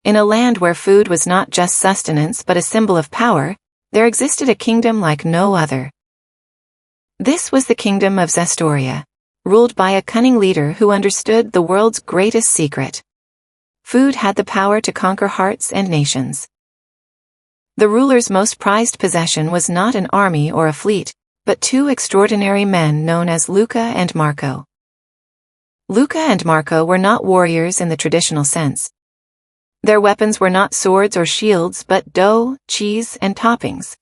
In a land where food was not just sustenance but a symbol of power, there existed a kingdom like no other. This was the Kingdom of Zestoria, ruled by a cunning leader who understood the world's greatest secret. Food had the power to conquer hearts and nations. The ruler's most prized possession was not an army or a fleet, but two extraordinary men known as Luca and Marco. Luca and Marco were not warriors in the traditional sense. Their weapons were not swords or shields but dough, cheese, and toppings.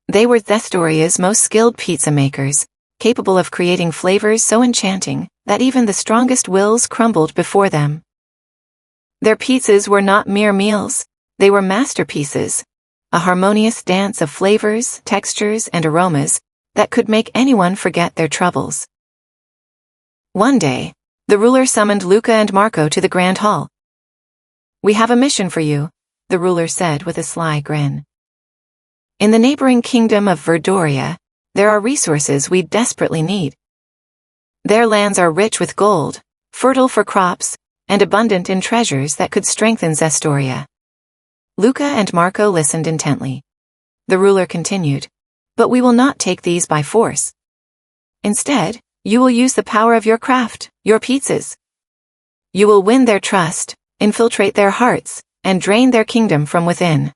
They were Zestoria's most skilled pizza makers, capable of creating flavors so enchanting that even the strongest wills crumbled before them. Their pizzas were not mere meals, they were masterpieces, a harmonious dance of flavors, textures, and aromas that could make anyone forget their troubles. One day, the ruler summoned Luca and Marco to the Grand Hall. "We have a mission for you," the ruler said with a sly grin. "In the neighboring Kingdom of Verdoria, there are resources we desperately need. Their lands are rich with gold, fertile for crops, and abundant in treasures that could strengthen Zestoria." Luca and Marco listened intently. The ruler continued, "But we will not take these by force. Instead, you will use the power of your craft, your pizzas. You will win their trust, infiltrate their hearts, and drain their kingdom from within."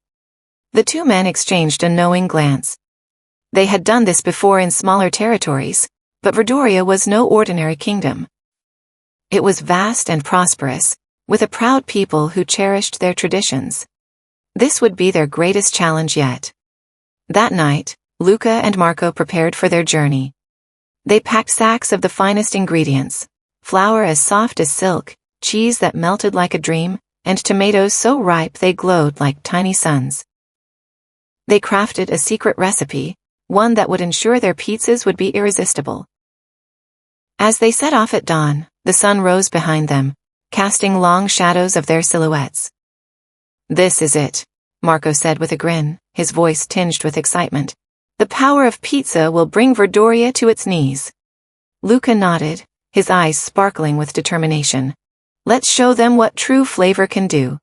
The two men exchanged a knowing glance. They had done this before in smaller territories, but Verdoria was no ordinary kingdom. It was vast and prosperous, with a proud people who cherished their traditions. This would be their greatest challenge yet. That night, Luca and Marco prepared for their journey. They packed sacks of the finest ingredients, flour as soft as silk, cheese that melted like a dream, and tomatoes so ripe they glowed like tiny suns. They crafted a secret recipe, one that would ensure their pizzas would be irresistible. As they set off at dawn, the sun rose behind them, casting long shadows of their silhouettes. "This is it," Marco said with a grin, his voice tinged with excitement. "The power of pizza will bring Verdoria to its knees." Luca nodded, his eyes sparkling with determination. "Let's show them what true flavor can do."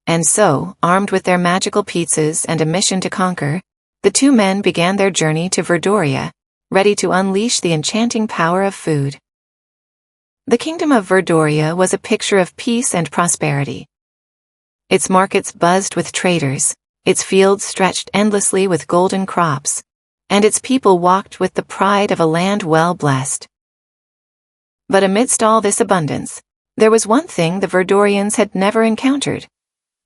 And so, armed with their magical pizzas and a mission to conquer, the two men began their journey to Verdoria, ready to unleash the enchanting power of food. The Kingdom of Verdoria was a picture of peace and prosperity. Its markets buzzed with traders, its fields stretched endlessly with golden crops, and its people walked with the pride of a land well blessed. But amidst all this abundance, there was one thing the Verdorians had never encountered: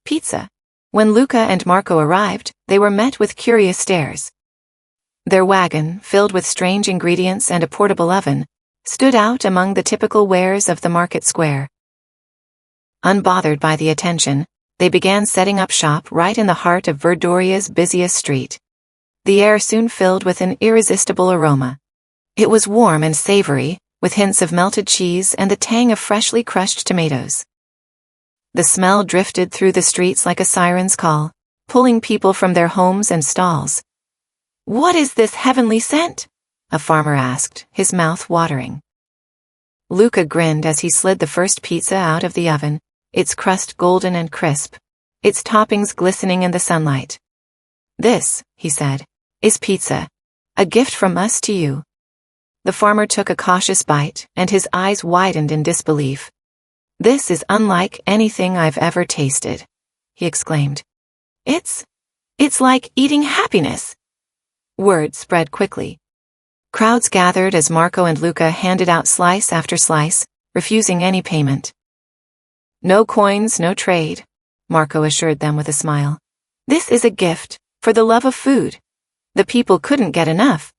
pizza. When Luca and Marco arrived, they were met with curious stares. Their wagon, filled with strange ingredients and a portable oven, stood out among the typical wares of the market square. Unbothered by the attention, they began setting up shop right in the heart of Verdoria's busiest street. The air soon filled with an irresistible aroma. It was warm and savory, with hints of melted cheese and the tang of freshly crushed tomatoes. The smell drifted through the streets like a siren's call, pulling people from their homes and stalls. "What is this heavenly scent?" a farmer asked, his mouth watering. Luca grinned as he slid the first pizza out of the oven, its crust golden and crisp, its toppings glistening in the sunlight. "This," he said, "is pizza, a gift from us to you." The farmer took a cautious bite, and his eyes widened in disbelief. "This is unlike anything I've ever tasted," he exclaimed. It's like eating happiness." Word spread quickly. Crowds gathered as Marco and Luca handed out slice after slice, refusing any payment. "No coins, no trade," Marco assured them with a smile. "This is a gift, for the love of food." The people couldn't get enough.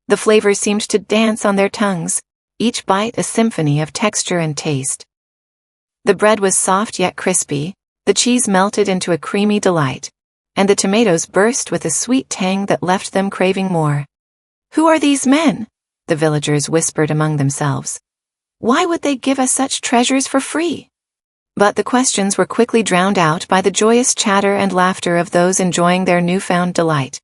The flavors seemed to dance on their tongues, each bite a symphony of texture and taste. The bread was soft yet crispy, the cheese melted into a creamy delight, and the tomatoes burst with a sweet tang that left them craving more. "Who are these men?" the villagers whispered among themselves. "Why would they give us such treasures for free?" But the questions were quickly drowned out by the joyous chatter and laughter of those enjoying their newfound delight.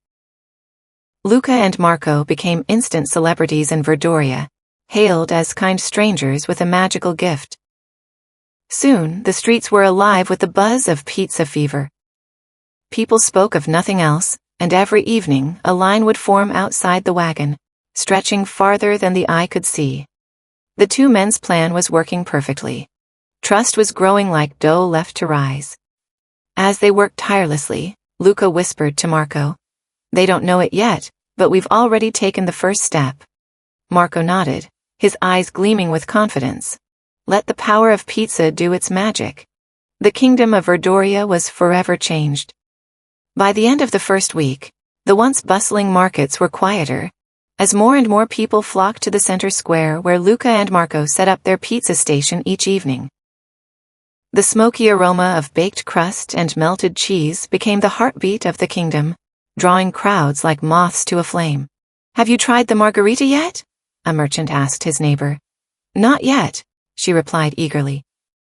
Luca and Marco became instant celebrities in Verdoria, hailed as kind strangers with a magical gift. Soon, the streets were alive with the buzz of pizza fever. People spoke of nothing else, and every evening a line would form outside the wagon, stretching farther than the eye could see. The two men's plan was working perfectly. Trust was growing like dough left to rise. As they worked tirelessly, Luca whispered to Marco, "They don't know it yet, but we've already taken the first step." Marco nodded, his eyes gleaming with confidence. Let the power of pizza do its magic. The Kingdom of Verdoria was forever changed. By the end of the first week, the once bustling markets were quieter, as more and more people flocked to the center square where Luca and Marco set up their pizza station each evening. The smoky aroma of baked crust and melted cheese became the heartbeat of the kingdom, drawing crowds like moths to a flame. "Have you tried the margarita yet?" a merchant asked his neighbor. "Not yet," she replied eagerly.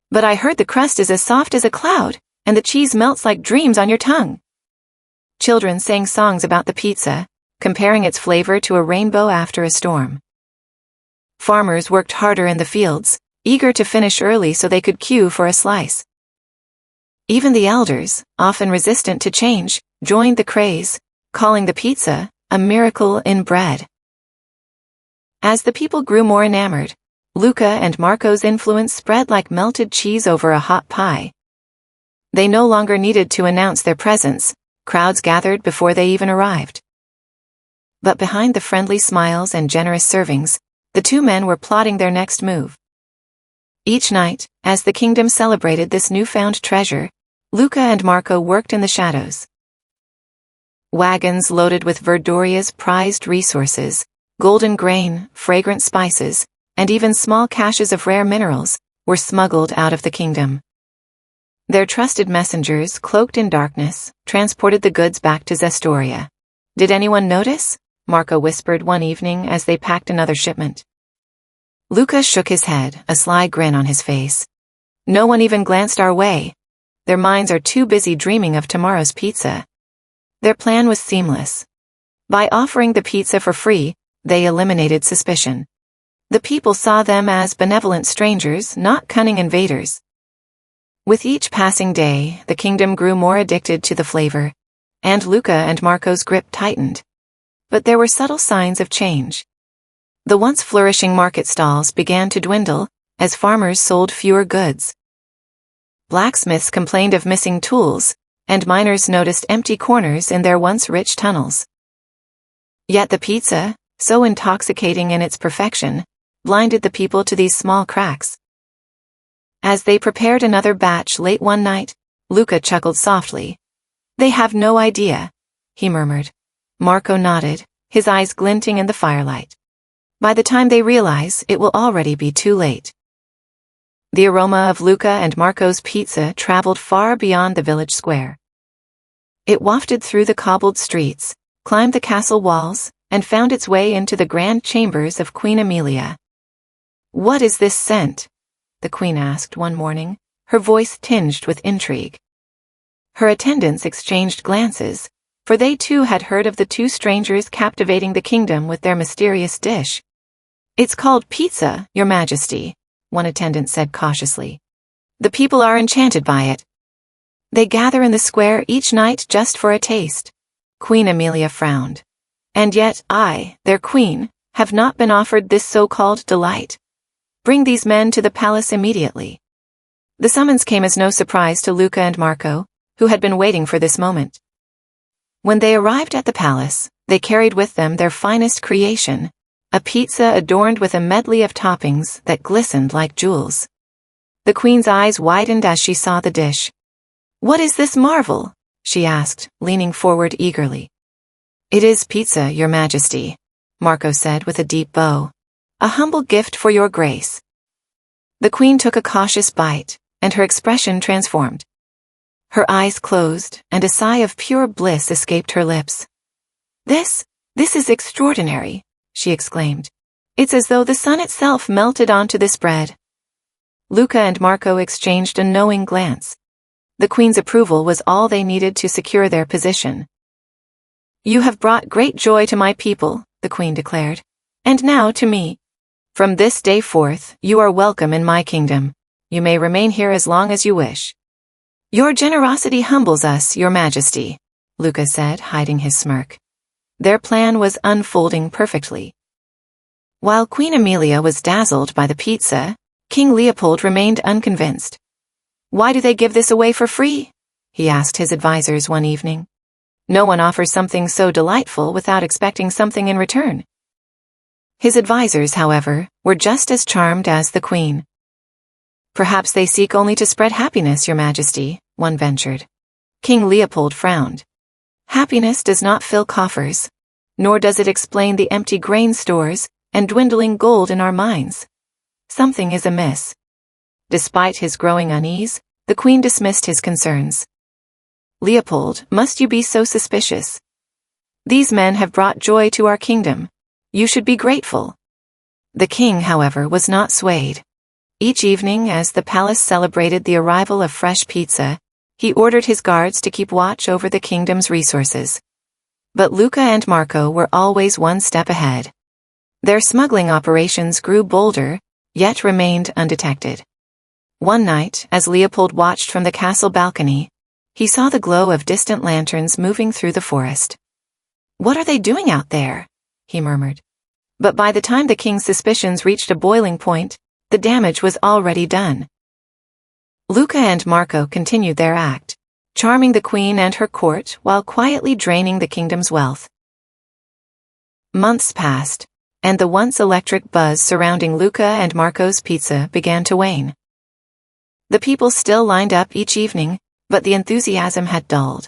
"But I heard the crust is as soft as a cloud, and the cheese melts like dreams on your tongue." Children sang songs about the pizza, comparing its flavor to a rainbow after a storm. Farmers worked harder in the fields, eager to finish early so they could queue for a slice. Even the elders, often resistant to change, joined the craze, calling the pizza a miracle in bread. As the people grew more enamored, Luca and Marco's influence spread like melted cheese over a hot pie. They no longer needed to announce their presence, crowds gathered before they even arrived. But behind the friendly smiles and generous servings, the two men were plotting their next move. Each night, as the kingdom celebrated this newfound treasure, Luca and Marco worked in the shadows. Wagons loaded with Verdoria's prized resources, golden grain, fragrant spices, and even small caches of rare minerals, were smuggled out of the kingdom. Their trusted messengers, cloaked in darkness, transported the goods back to Zestoria. "Did anyone notice?" Marco whispered one evening as they packed another shipment. Luca shook his head, a sly grin on his face. "No one even glanced our way. Their minds are too busy dreaming of tomorrow's pizza." Their plan was seamless. By offering the pizza for free, they eliminated suspicion. The people saw them as benevolent strangers, not cunning invaders. With each passing day, the kingdom grew more addicted to the flavor, and Luca and Marco's grip tightened. But there were subtle signs of change. The once flourishing market stalls began to dwindle, as farmers sold fewer goods. Blacksmiths complained of missing tools, and miners noticed empty corners in their once rich tunnels. Yet the pizza, so intoxicating in its perfection, blinded the people to these small cracks. As they prepared another batch late one night, Luca chuckled softly. "They have no idea," he murmured. Marco nodded, his eyes glinting in the firelight. By the time they realize, it will already be too late. The aroma of Luca and Marco's pizza traveled far beyond the village square. It wafted through the cobbled streets, climbed the castle walls, and found its way into the grand chambers of Queen Emilia. "What is this scent?" the queen asked one morning, her voice tinged with intrigue. Her attendants exchanged glances, for they too had heard of the two strangers captivating the kingdom with their mysterious dish. "It's called pizza, Your Majesty," one attendant said cautiously. "The people are enchanted by it. They gather in the square each night just for a taste." Queen Emilia frowned. "And yet I, their queen, have not been offered this so-called delight. Bring these men to the palace immediately." The summons came as no surprise to Luca and Marco, who had been waiting for this moment. When they arrived at the palace, they carried with them their finest creation, a pizza adorned with a medley of toppings that glistened like jewels. The queen's eyes widened as she saw the dish. "What is this marvel?" she asked, leaning forward eagerly. "It is pizza, Your Majesty," Marco said with a deep bow. "A humble gift for your grace." The queen took a cautious bite, and her expression transformed. Her eyes closed, and a sigh of pure bliss escaped her lips. This is extraordinary," she exclaimed. "It's as though the sun itself melted onto this bread." Luca and Marco exchanged a knowing glance. The queen's approval was all they needed to secure their position. "You have brought great joy to my people," the queen declared, "and now to me. From this day forth, you are welcome in my kingdom. You may remain here as long as you wish." "Your generosity humbles us, Your Majesty," Luca said, hiding his smirk. Their plan was unfolding perfectly. While Queen Emilia was dazzled by the pizza, King Leopold remained unconvinced. "Why do they give this away for free?" he asked his advisors one evening. "No one offers something so delightful without expecting something in return." His advisors, however, were just as charmed as the Queen. "Perhaps they seek only to spread happiness, Your Majesty," one ventured. King Leopold frowned. "Happiness does not fill coffers, nor does it explain the empty grain stores and dwindling gold in our mines. Something is amiss." Despite his growing unease, the Queen dismissed his concerns. "Leopold, must you be so suspicious? These men have brought joy to our kingdom. You should be grateful." The king, however, was not swayed. Each evening, as the palace celebrated the arrival of fresh pizza, he ordered his guards to keep watch over the kingdom's resources. But Luca and Marco were always one step ahead. Their smuggling operations grew bolder, yet remained undetected. One night, as Leopold watched from the castle balcony, he saw the glow of distant lanterns moving through the forest. "What are they doing out there?" he murmured. But by the time the king's suspicions reached a boiling point, the damage was already done. Luca and Marco continued their act, charming the queen and her court while quietly draining the kingdom's wealth. Months passed, and the once electric buzz surrounding Luca and Marco's pizza began to wane. The people still lined up each evening, but the enthusiasm had dulled.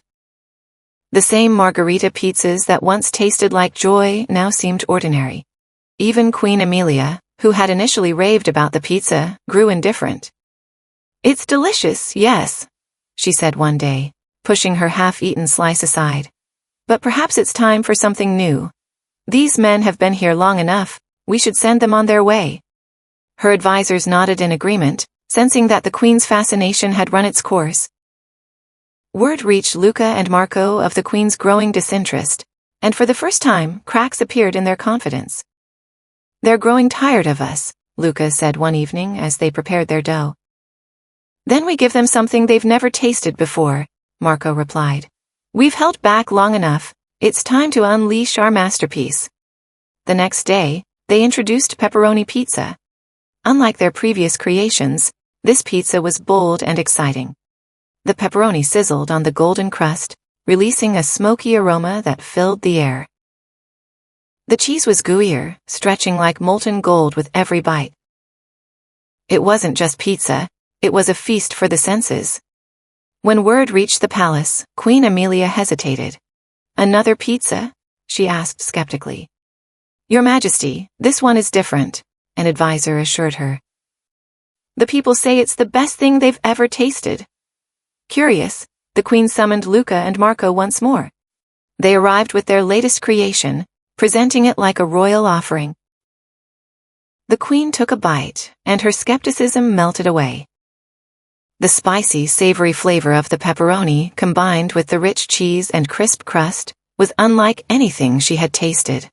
The same margarita pizzas that once tasted like joy now seemed ordinary. Even Queen Emilia, who had initially raved about the pizza, grew indifferent. "It's delicious, yes," she said one day, pushing her half-eaten slice aside. "But perhaps it's time for something new. These men have been here long enough, we should send them on their way." Her advisors nodded in agreement, sensing that the queen's fascination had run its course. Word reached Luca and Marco of the queen's growing disinterest, and for the first time, cracks appeared in their confidence. "They're growing tired of us," Luca said one evening as they prepared their dough. "Then we give them something they've never tasted before," Marco replied. "We've held back long enough, it's time to unleash our masterpiece." The next day, they introduced pepperoni pizza. Unlike their previous creations, this pizza was bold and exciting. The pepperoni sizzled on the golden crust, releasing a smoky aroma that filled the air. The cheese was gooier, stretching like molten gold with every bite. It wasn't just pizza, it was a feast for the senses. When word reached the palace, Queen Emilia hesitated. "Another pizza?" she asked skeptically. "Your Majesty, this one is different," an advisor assured her. "The people say it's the best thing they've ever tasted." Curious, the Queen summoned Luca and Marco once more. They arrived with their latest creation, presenting it like a royal offering. The Queen took a bite, and her skepticism melted away. The spicy, savory flavor of the pepperoni, combined with the rich cheese and crisp crust, was unlike anything she had tasted.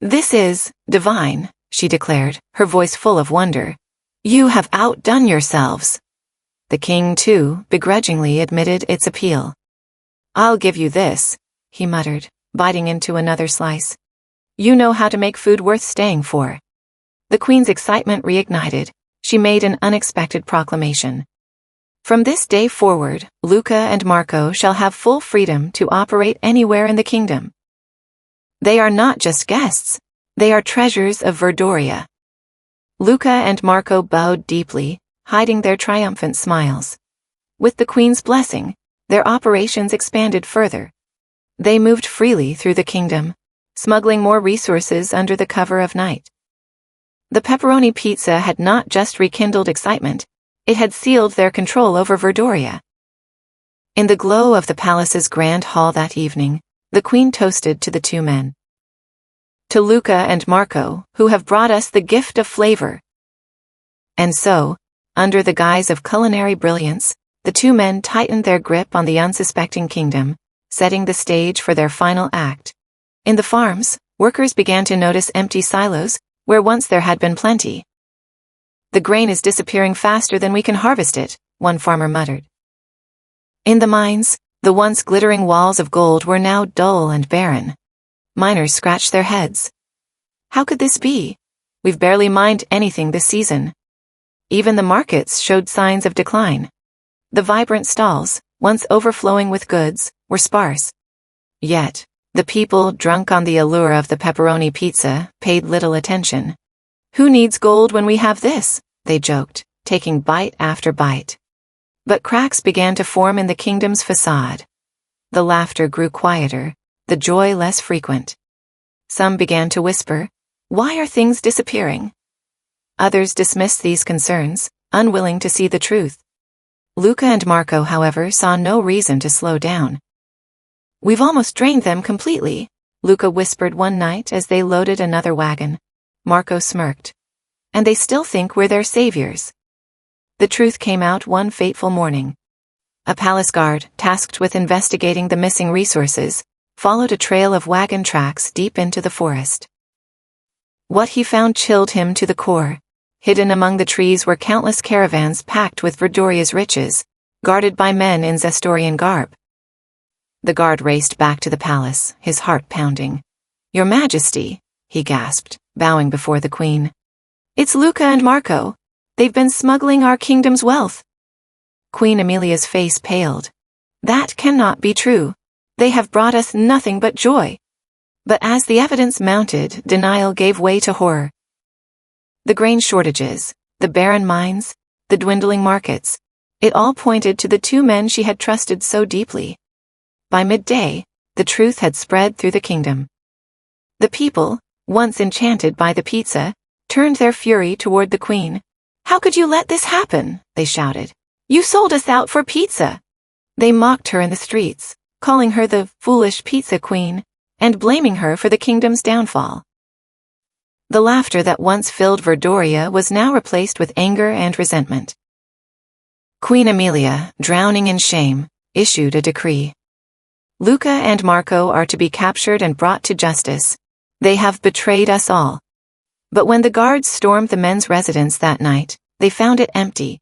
"This is divine," she declared, her voice full of wonder. "You have outdone yourselves." The king, too, begrudgingly admitted its appeal. "I'll give you this," he muttered, biting into another slice. "You know how to make food worth staying for." The queen's excitement reignited. She made an unexpected proclamation. "From this day forward, Luca and Marco shall have full freedom to operate anywhere in the kingdom. They are not just guests, they are treasures of Verdoria." Luca and Marco bowed deeply, hiding their triumphant smiles. With the queen's blessing, their operations expanded further. They moved freely through the kingdom, smuggling more resources under the cover of night. The pepperoni pizza had not just rekindled excitement, it had sealed their control over Verdoria. In the glow of the palace's grand hall that evening, the queen toasted to the two men. "To Luca and Marco, who have brought us the gift of flavor." And so, under the guise of culinary brilliance, the two men tightened their grip on the unsuspecting kingdom, setting the stage for their final act. In the farms, workers began to notice empty silos, where once there had been plenty. The grain is disappearing faster than we can harvest it, one farmer muttered. In the mines, the once glittering walls of gold were now dull and barren. Miners scratched their heads. How could this be? We've barely mined anything this season. Even the markets showed signs of decline. The vibrant stalls, once overflowing with goods, were sparse. Yet, the people, drunk on the allure of the pepperoni pizza, paid little attention. Who needs gold when we have this? They joked, taking bite after bite. But cracks began to form in the kingdom's facade. The laughter grew quieter, the joy less frequent. Some began to whisper, "Why are things disappearing?" Others dismissed these concerns, unwilling to see the truth. Luca and Marco, however, saw no reason to slow down. "We've almost drained them completely," Luca whispered one night as they loaded another wagon. Marco smirked. "And they still think we're their saviors." The truth came out one fateful morning. A palace guard, tasked with investigating the missing resources, followed a trail of wagon tracks deep into the forest. What he found chilled him to the core. Hidden among the trees were countless caravans packed with Verdoria's riches, guarded by men in Zestorian garb. The guard raced back to the palace, his heart pounding. "Your Majesty," he gasped, bowing before the queen. "It's Luca and Marco. They've been smuggling our kingdom's wealth." Queen Emilia's face paled. "That cannot be true. They have brought us nothing but joy." But as the evidence mounted, denial gave way to horror. The grain shortages, the barren mines, the dwindling markets, it all pointed to the two men she had trusted so deeply. By midday, the truth had spread through the kingdom. The people, once enchanted by the pizza, turned their fury toward the queen. "How could you let this happen?" they shouted. "You sold us out for pizza." They mocked her in the streets, calling her the foolish pizza queen, and blaming her for the kingdom's downfall. The laughter that once filled Verdoria was now replaced with anger and resentment. Queen Emilia, drowning in shame, issued a decree. "Luca and Marco are to be captured and brought to justice. They have betrayed us all." But when the guards stormed the men's residence that night, they found it empty.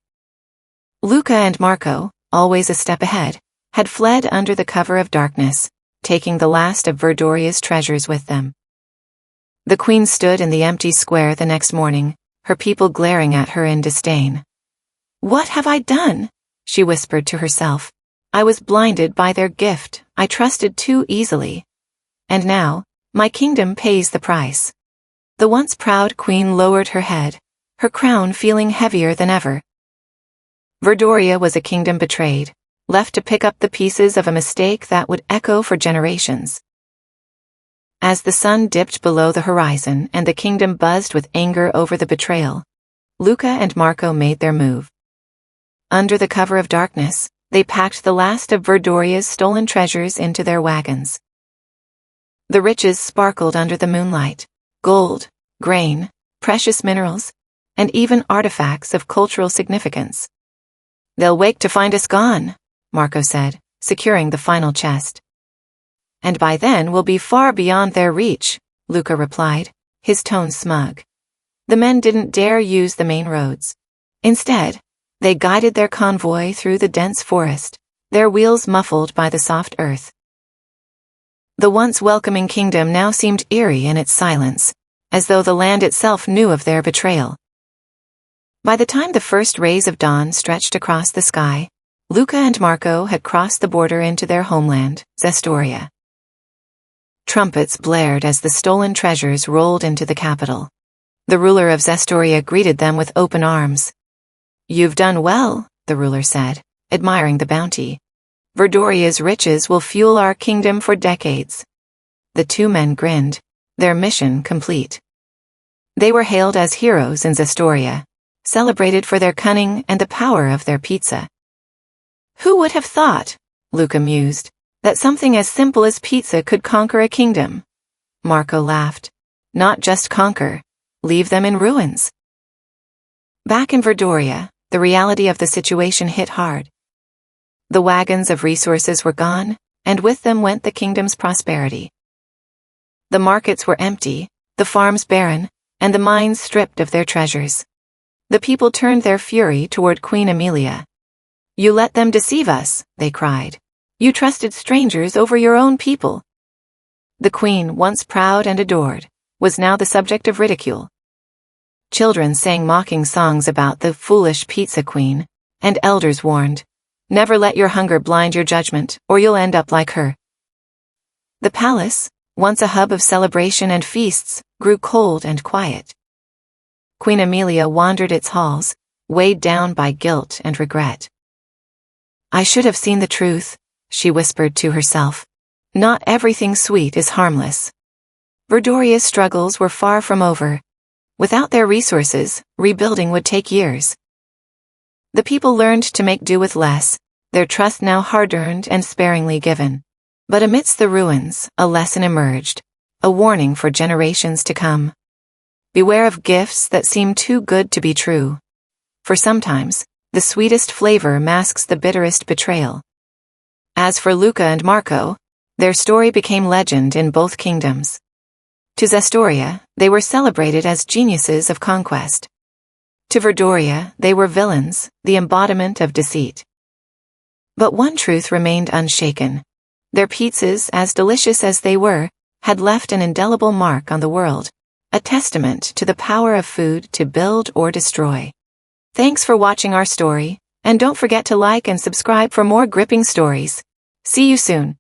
Luca and Marco, always a step ahead, had fled under the cover of darkness, taking the last of Verdoria's treasures with them. The queen stood in the empty square the next morning, her people glaring at her in disdain. "What have I done?" she whispered to herself. "I was blinded by their gift, I trusted too easily. And now, my kingdom pays the price." The once proud queen lowered her head, her crown feeling heavier than ever. Verdoria was a kingdom betrayed, left to pick up the pieces of a mistake that would echo for generations. As the sun dipped below the horizon and the kingdom buzzed with anger over the betrayal, Luca and Marco made their move. Under the cover of darkness, they packed the last of Verdoria's stolen treasures into their wagons. The riches sparkled under the moonlight: gold, grain, precious minerals, and even artifacts of cultural significance. "They'll wake to find us gone," Marco said, securing the final chest. "And by then we'll be far beyond their reach," Luca replied, his tone smug. The men didn't dare use the main roads. Instead, they guided their convoy through the dense forest, their wheels muffled by the soft earth. The once welcoming kingdom now seemed eerie in its silence, as though the land itself knew of their betrayal. By the time the first rays of dawn stretched across the sky, Luca and Marco had crossed the border into their homeland, Zestoria. Trumpets blared as the stolen treasures rolled into the capital. The ruler of Zestoria greeted them with open arms. "You've done well," the ruler said, admiring the bounty. "Verdoria's riches will fuel our kingdom for decades." The two men grinned, their mission complete. They were hailed as heroes in Zestoria, celebrated for their cunning and the power of their pizza. "Who would have thought," Luca mused, "that something as simple as pizza could conquer a kingdom?" Marco laughed. "Not just conquer, leave them in ruins." Back in Verdoria, the reality of the situation hit hard. The wagons of resources were gone, and with them went the kingdom's prosperity. The markets were empty, the farms barren, and the mines stripped of their treasures. The people turned their fury toward Queen Emilia. "You let them deceive us," they cried. "You trusted strangers over your own people." The queen, once proud and adored, was now the subject of ridicule. Children sang mocking songs about the foolish pizza queen, and elders warned, "Never let your hunger blind your judgment, or you'll end up like her." The palace, once a hub of celebration and feasts, grew cold and quiet. Queen Emilia wandered its halls, weighed down by guilt and regret. "I should have seen the truth," she whispered to herself. "Not everything sweet is harmless." Verdoria's struggles were far from over. Without their resources, rebuilding would take years. The people learned to make do with less, their trust now hard-earned and sparingly given. But amidst the ruins, a lesson emerged, a warning for generations to come. Beware of gifts that seem too good to be true. For sometimes, the sweetest flavor masks the bitterest betrayal. As for Luca and Marco, their story became legend in both kingdoms. To Zestoria, they were celebrated as geniuses of conquest. To Verdoria, they were villains, the embodiment of deceit. But one truth remained unshaken. Their pizzas, as delicious as they were, had left an indelible mark on the world, a testament to the power of food to build or destroy. Thanks for watching our story, and don't forget to like and subscribe for more gripping stories. See you soon.